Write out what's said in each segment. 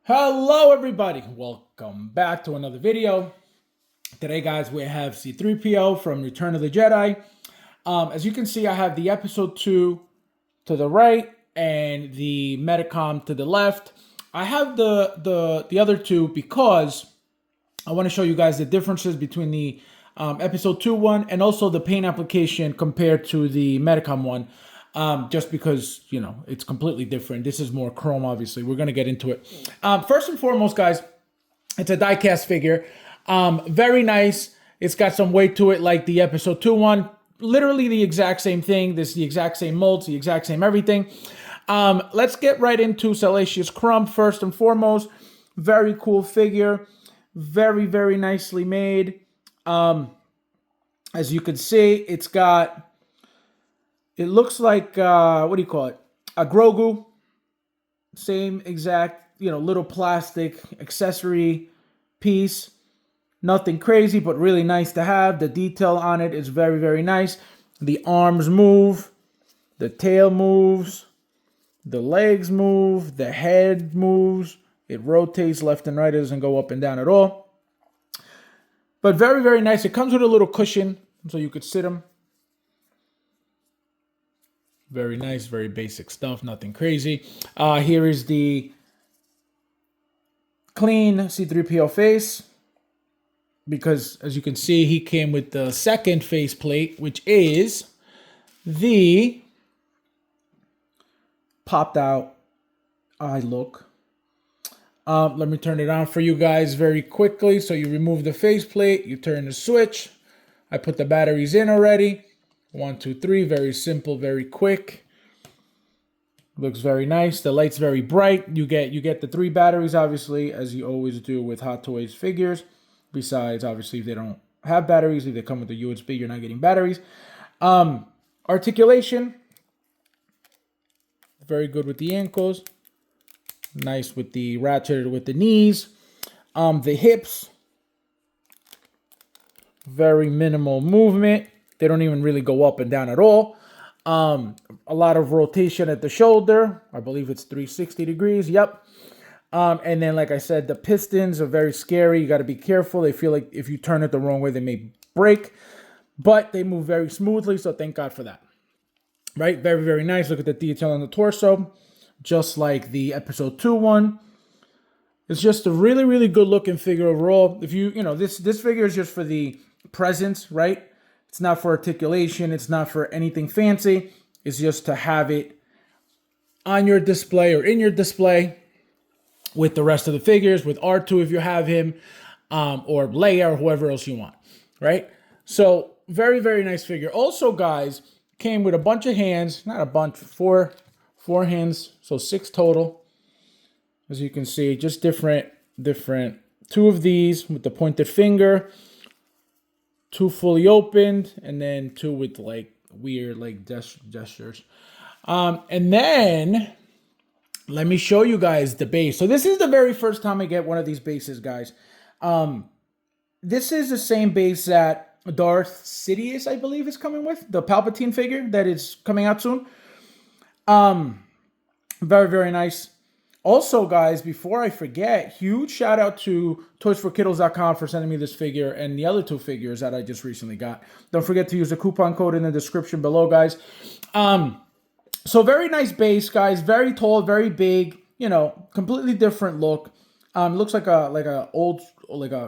Hello everybody, welcome back to another video. Today guys, we have C-3PO from Return of the Jedi. As you can see, I have the episode 2 to the right and the Metacom to the left. I have the other two because I want to show you guys the differences between the episode 2 one and also the paint application compared to the Metacom one. Just because, you know, it's completely different. This is more chrome, obviously. We're going to get into it. First and foremost, guys, it's a die-cast figure. Very nice. It's got some weight to it like the episode 2 one. Literally the exact same thing. This is the exact same molds, the exact same everything. Let's get right into Salacious Crumb first and foremost. Very cool figure. Very, very nicely made. As you can see, it's got... It looks like, what do you call it? A Grogu. Same exact, you know, little plastic accessory piece. Nothing crazy, but really nice to have. The detail on it is very, very nice. The arms move. The tail moves. The legs move. The head moves. It rotates left and right. It doesn't go up and down at all. But very, very nice. It comes with a little cushion so you could sit him. Very nice, very basic stuff, nothing crazy. Here is the clean C-3PO face. Because, as you can see, he came with the second face plate, which is the popped out eye look. Let me turn it on for you guys very quickly. So you remove the face plate, you turn the switch. I put the batteries in already. 1, 2, 3, very simple, very quick. Looks very nice. The light's very bright. You get the 3 batteries, obviously, as you always do with Hot Toys figures. Besides, obviously, if they don't have batteries, if they come with a USB, you're not getting batteries. Articulation, very good with the ankles. Nice with the ratchet with the knees. The hips, very minimal movement. They don't even really go up and down at all. A lot of rotation at the shoulder. I believe it's 360 degrees. Yep. And then, like I said, the pistons are very scary. You got to be careful. They feel like if you turn it the wrong way, they may break. But they move very smoothly, so thank God for that. Right? Very, very nice. Look at the detail on the torso. Just like the episode 2 one. It's just a really, really good looking figure overall. If you know, this figure is just for the presence, right? It's not for articulation. It's not for anything fancy. It's just to have it on your display or in your display with the rest of the figures, with R2 if you have him, or Leia or whoever else you want, right? So very, very nice figure. Also, guys, came with a bunch of hands. Not a bunch, four hands, so 6 total. As you can see, just different. 2 of these with the pointed finger. 2 fully opened, and then 2 with like weird like gestures. And then let me show you guys the base. So this is the very first time I get one of these bases, guys. This is the same base that Darth Sidious, I believe, is coming with. The Palpatine figure that is coming out soon. Very, very nice. Also, guys, before I forget, huge shout out to toysforkiddles.com for sending me this figure and the other 2 figures that I just recently got. Don't forget to use the coupon code in the description below, guys. So very nice base, guys. Very tall, very big. You know, completely different look. Looks like a old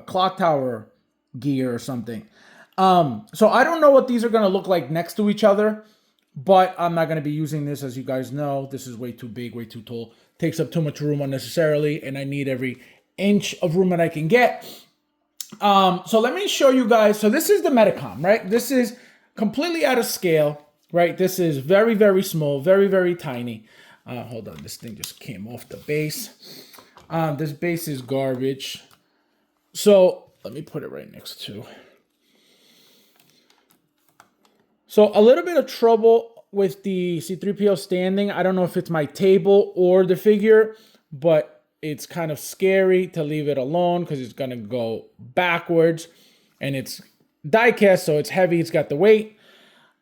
clock tower gear or something. So I don't know what these are gonna look like next to each other, but I'm not gonna be using this, as you guys know. This is way too big, way too tall. Takes up too much room unnecessarily, and I need every inch of room that I can get. So let me show you guys. So this is the Metacom, right? This is completely out of scale, right? This is very, very small, very, very tiny. Hold on, this thing just came off the base. This base is garbage. So let me put it right next to. So a little bit of trouble with the C-3PO standing. I don't know if it's my table or the figure, but it's kind of scary to leave it alone because it's going to go backwards. And it's die-cast, so it's heavy. It's got the weight.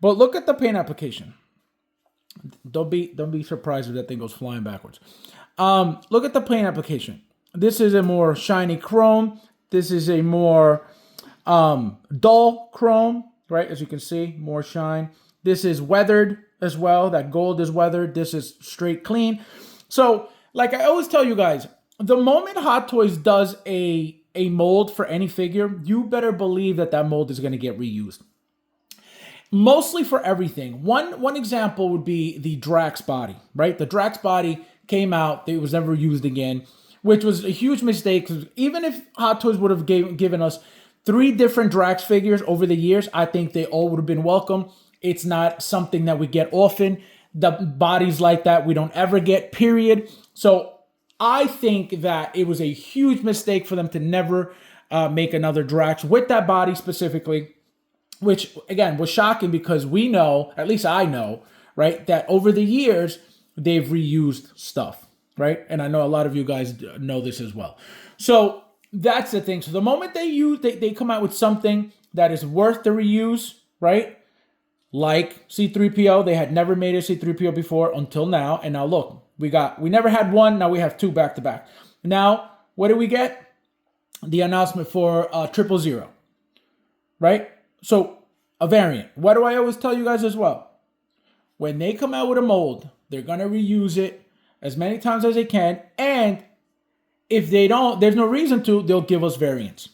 But look at the paint application. Don't be surprised if that thing goes flying backwards. Look at the paint application. This is a more shiny chrome. This is a more dull chrome, right? As you can see, more shine. This is weathered as well. That gold is weathered. This is straight clean. So, like I always tell you guys, the moment Hot Toys does a mold for any figure, you better believe that that mold is going to get reused. Mostly for everything. One example would be the Drax body, right? The Drax body came out, it was never used again, which was a huge mistake. Because even if Hot Toys would have given us 3 different Drax figures over the years, I think they all would have been welcome. It's not something that we get often. The bodies like that we don't ever get, period. So I think that it was a huge mistake for them to never make another Drax with that body specifically, which again was shocking because we know, at least I know, right, that over the years they've reused stuff, right? And I know a lot of you guys know this as well. So that's the thing. So the moment they come out with something that is worth the reuse, right? Like C-3PO, they had never made a C-3PO before until now. And now look, we never had one, now we have 2 back to back. Now, what do we get? The announcement for 000, right? So, a variant. What do I always tell you guys as well? When they come out with a mold, they're going to reuse it as many times as they can. And if they don't, there's no reason to, they'll give us variants.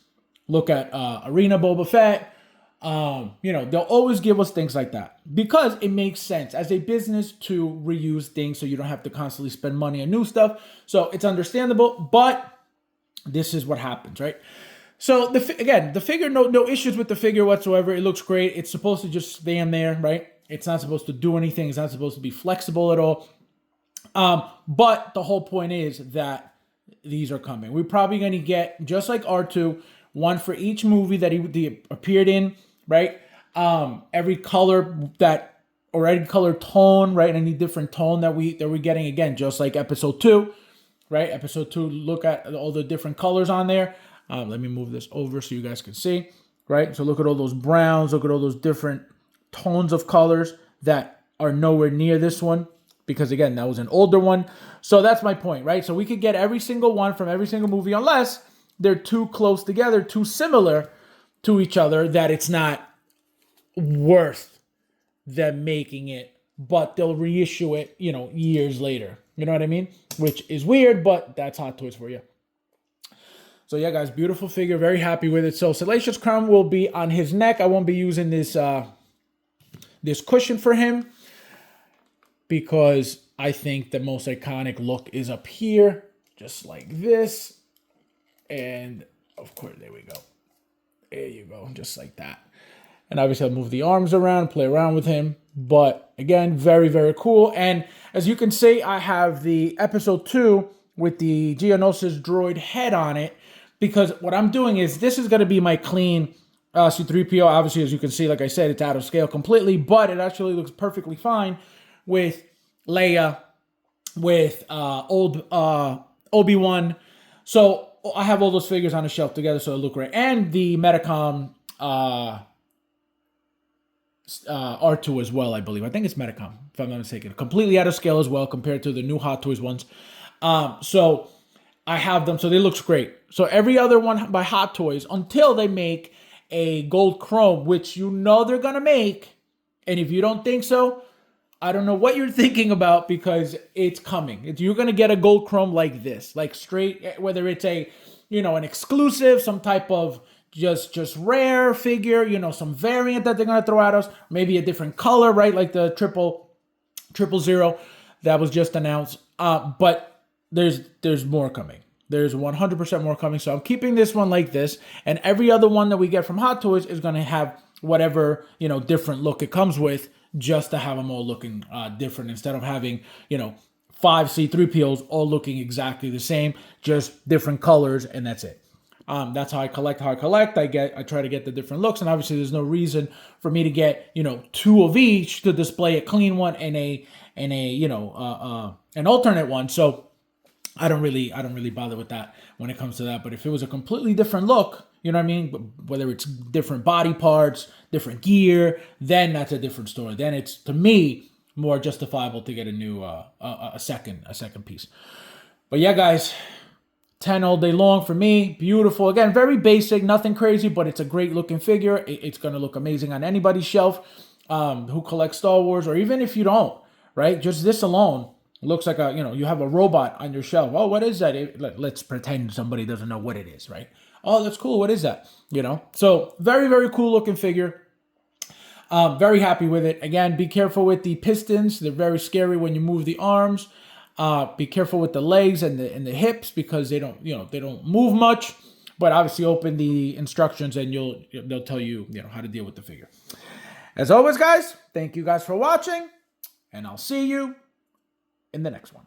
Look at Arena Boba Fett. They'll always give us things like that because it makes sense as a business to reuse things so you don't have to constantly spend money on new stuff. So it's understandable, but this is what happens, right? So the figure, no issues with the figure whatsoever. It looks great. It's supposed to just stand there, right? It's not supposed to do anything. It's not supposed to be flexible at all. But the whole point is that these are coming. We're probably going to get, just like R2, one for each movie that he appeared in, right? Every color or any color tone, right? Any different tone that we're getting, again, just like episode 2, right? Episode 2, look at all the different colors on there. Let me move this over so you guys can see, right? So look at all those browns, look at all those different tones of colors that are nowhere near this one because, again, that was an older one. So that's my point, right? So we could get every single one from every single movie unless they're too close together, too similar to each other that it's not worth them making it, but they'll reissue it, years later. You know what I mean? Which is weird, but that's Hot Toys for you. So yeah, guys, beautiful figure. Very happy with it. So Salacious Crumb will be on his neck. I won't be using this this cushion for him because I think the most iconic look is up here, just like this. And of course, there we go. There you go, just like that. And obviously I'll move the arms around, play around with him. But again, very, very cool. And as you can see, I have the episode 2 with the Geonosis droid head on it. Because what I'm doing is, this is going to be my clean C-3PO. Obviously, as you can see, like I said, it's out of scale completely. But it actually looks perfectly fine with Leia, with old Obi-Wan. So I have all those figures on the shelf together, so it look great. And the Metacom R2 as well, I believe. I think it's Metacom, if I'm not mistaken. Completely out of scale as well compared to the new Hot Toys ones. So I have them, so they looks great. So every other one by Hot Toys, until they make a gold chrome, which they're going to make. And if you don't think so, I don't know what you're thinking about because it's coming. You're going to get a gold chrome like this, like straight, whether it's an exclusive, some type of just rare figure, some variant that they're going to throw at us, maybe a different color, right? Like the 000 that was just announced. But there's more coming. There's 100% more coming. So I'm keeping this one like this. And every other one that we get from Hot Toys is going to have whatever, different look it comes with, just to have them all looking different instead of having, 5 C-3POs all looking exactly the same, just different colors, and that's it. That's how I collect. I try to get the different looks, and obviously there's no reason for me to get, 2 of each to display a clean one and an alternate one. So I don't really bother with that when it comes to that. But if it was a completely different look, you know what I mean? Whether it's different body parts, different gear, then that's a different story. Then it's, to me, more justifiable to get a new, a second piece. But yeah, guys, 10 all day long for me. Beautiful. Again, very basic, nothing crazy, but it's a great looking figure. It's going to look amazing on anybody's shelf who collects Star Wars, or even if you don't, right? Just this alone looks like a, you have a robot on your shelf. Oh, what is that? Let's pretend somebody doesn't know what it is, right? Oh, that's cool. What is that? So very, very cool looking figure. Very happy with it. Again, be careful with the pistons. They're very scary when you move the arms. Be careful with the legs and the hips, because they don't move much. But obviously, open the instructions and they'll tell you how to deal with the figure. As always, guys, thank you guys for watching, and I'll see you in the next one.